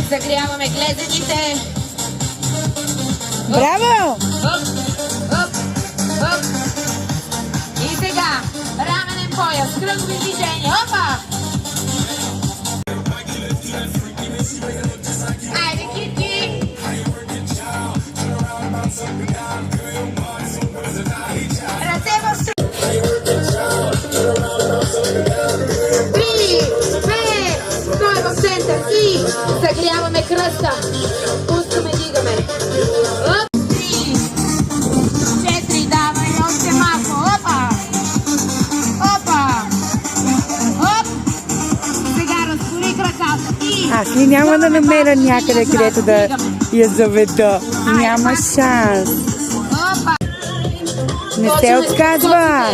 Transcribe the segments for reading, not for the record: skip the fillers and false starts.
Загряваме глезените. Браво! Оп, оп, оп. И сега раменен пояс, кръгови движения. Опа! Айде, Кики! Ръце в струк. 3, 2, стой в център и загряваме кръста. Пускаме, дигаме. Оп! 3, 4, давай още малко. Опа! Опа! Оп! Сега разтвори краката и... Аз ли няма да намеря някъде, където да я заведа? Няма шанс. Опа! Не се отказва.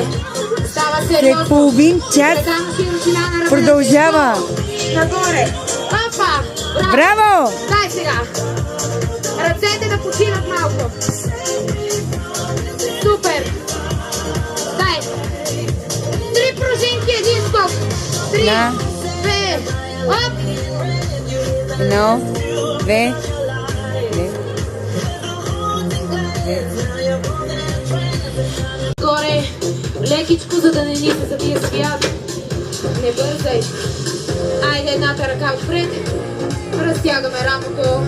Става След сериозно. половин час продължава. Нагоре. Опа! Браво! Дай сега. Ръцете да починат малко. Супер. Дай. 3 пружинки, един скок. 3, Да. 2, оп. 1, 2, 3. Горе. Лекичко, за да не ни се забие свят. Не бързай. Айде, едната ръка отпред. Разтягаме рамото.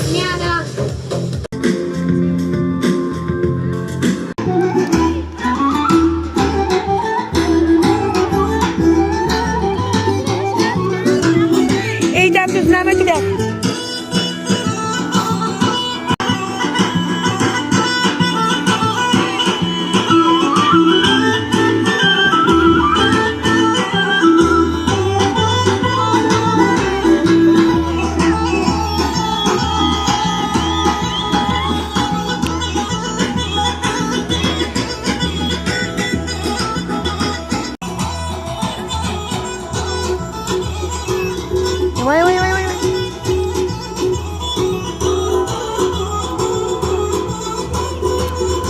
Смяна. Ей, там не знаме къде. Ой, ой,